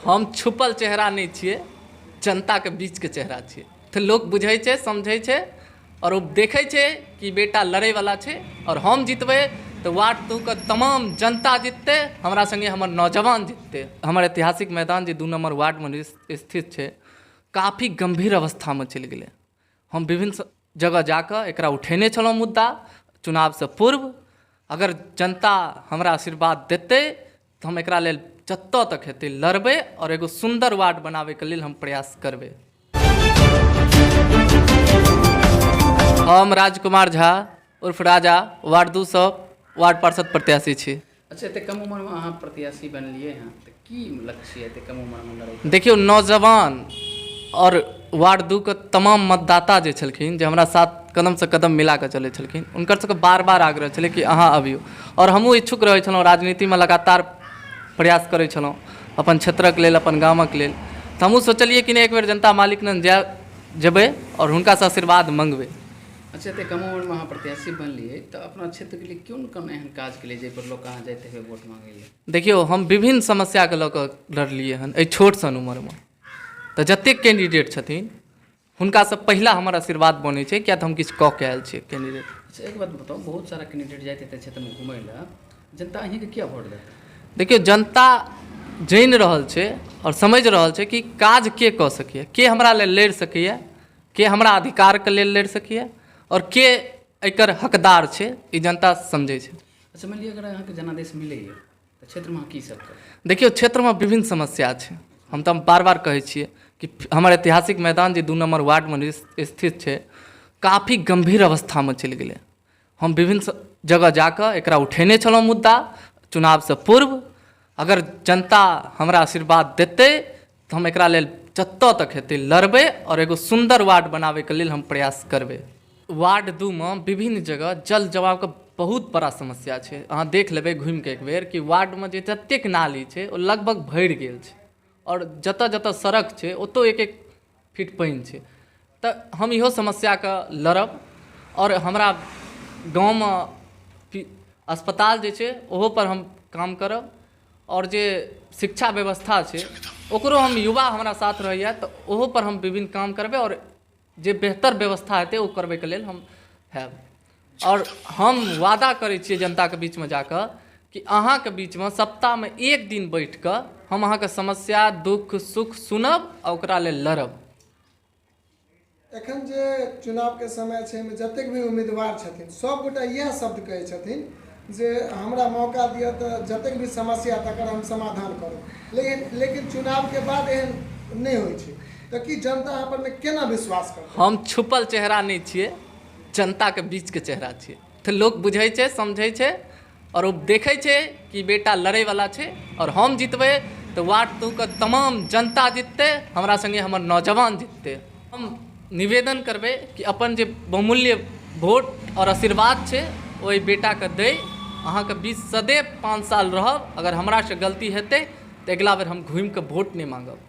हम छुपल चेहरा नहीं छिए, जनता के बीच के चेहरा छिए। तो लोग बुझे छे, समझे छे और वो देखे छे कि बेटा लड़े वाला छे और हम जीतबे तो वार्ड 2 का तमाम जनता जीतते, हमारा संगे हमर नौजवान जीतते। हमारे ऐतिहासिक मैदान जो 2 नंबर वार्ड में स्थित है काफ़ी गंभीर अवस्था में चल गए। हम विभिन्न जगह जाकर एकरा उठेने छलौं मुद्दा चुनाव से पूर्व। अगर जनता हमरा आशीर्वाद देते तो हम एकरा लेल जत्तऽ तक हेतै लड़बै और एगो सुंदर वार्ड बनावे के लेल हम प्रयास करबै। हम राजकुमार झा उर्फ राजा वार्ड 2 से वार्ड पार्षद प्रत्याशी छी। अच्छा, तो कम उम्र में अहाँ प्रत्याशी बनलिए हैं, तो की लक्ष्य है कम उम्र में लड़ाई? देखियो, नौजवान और वार्ड 2 के तमाम मतदाता जे छलखिन, जे हमरा साथ कदम से कदम मिला के चले छलखिन, उनकर सबके बार बार आग्रह छलै कि अहाँ अबियो। और हमहूँ इच्छुक रहै छलहुँ, राजनीति में लगातार प्रयास करै छलहुँ अपन क्षेत्रक लेल, अपन गामक लेल। तो हमहूँ सोचलिए कि एक बेर जनता मालिक ने जेबै और हुनका से आशीर्वाद मंगबै। अच्छा, तो कम उम्र में अहाँ प्रत्याशी बनलिए, तो अपना क्षेत्र के लिए क्यों न एहन काज के लिए जे पर लोग अहाँ जाते हुए वोट मांगे लिए? देखियो, हम विभिन्न समस्या के लऽ कऽ लड़लिए हन एहि छोट सन उम्र में। तो जतेक कैंडिडेट छथिन हुनका से पहला हमर आशीर्वाद बनै छै, किया तऽ हम किछु कऽ के आयल छियै कैंडिडेट। अच्छा, एक बात बताओ, बहुत सारा कैंडिडेट जाते थे क्षेत्र में घूमय ला, जनता अहीं के क्या वोट देता? देखियो, जनता जानि रहल छै और समझ रहल छै कि काज के कऽ सकैए, के हमरा लेल लड़ि सकैए, के हमरा अधिकार के लेल लड़ि सकैए और के एकर हकदार छै, ई जनता समझै छै। अच्छा, मान लिअ अगर अहाँके जनादेश मिलैए तो क्षेत्र में की सब करब? देखियो, क्षेत्र में विभिन्न समस्या छै। हम तो बार बार कहै छियै कि हमारे ऐतिहासिक मैदान जो 2 नंबर वार्ड में स्थित है काफ़ी गंभीर अवस्था में चल गए। हम विभिन्न जगह जाकर एकरा उठेने छलौं मुद्दा चुनाव से पूर्व। अगर जनता हमरा आशीर्वाद देते तो हम एकरा लेल जत्तऽ तक हेतै लड़बै और एगो सुंदर वार्ड बनावे के लेल हम प्रयास करबै। वार्ड 2 में विभिन्न जगह जल जमाव के बहुत बड़ा समस्या है। अहाँ देख लेबै घूम के एक बेर कि वार्ड में जतेक नाली है वो लगभग भरि गेल है और जतऽ जतऽ सड़क है ओतऽ 1-1 फीट पानि है। तो हम इहो समस्या के लड़ब और हमरा गाँव में अस्पताल जे छै ओहो पर हम काम करब और जे शिक्षा व्यवस्था है ओकरो हम युवा हमरा साथ रहैया तो ओहो पर हम विभिन्न काम करबै और जे बेहतर व्यवस्था हेतै ओ करबै के लेल हम हैब। और हम वादा करै छियै जनता के बीच में जाकर कि अहाँ के बीच में सप्ताह में 1 दिन बैठ कर हम अहाँ के समस्या दुख सुख सुनब और ओकरा लेल लड़ब। एखन जे चुनाव के समय छै में जतेक भी उम्मीदवार छथिन सब गोटा यह शब्द कहै छथिन जे हमरा मौका दिअ तो जतेक भी समस्या तकर हम समाधान करब, लेकिन चुनाव के बाद एहन नहीं होइ छै। तो कि जनता अहाँ पर में केना विश्वास करतै? हम छुपल चेहरा नहीं छिए, जनता के बीच के चेहरा छिए। तो लोग बुझे छे, समझे छे और वो देखे छे कि बेटा लड़े वाला छे और हम जीतबे तो वार्ड 2 का तमाम जनता जीतते, हमारा संगे हमर नौजवान जीतते। हम निवेदन करबे कि अपन जे बहुमूल्य वोट और आशीर्वाद छे ओहि बेटा के दे। अहाँ के बीच सदैव 5 साल रहब। अगर हमरा से गलती हेतै तो अगला बेर हम घूम के वोट नहीं मांगब।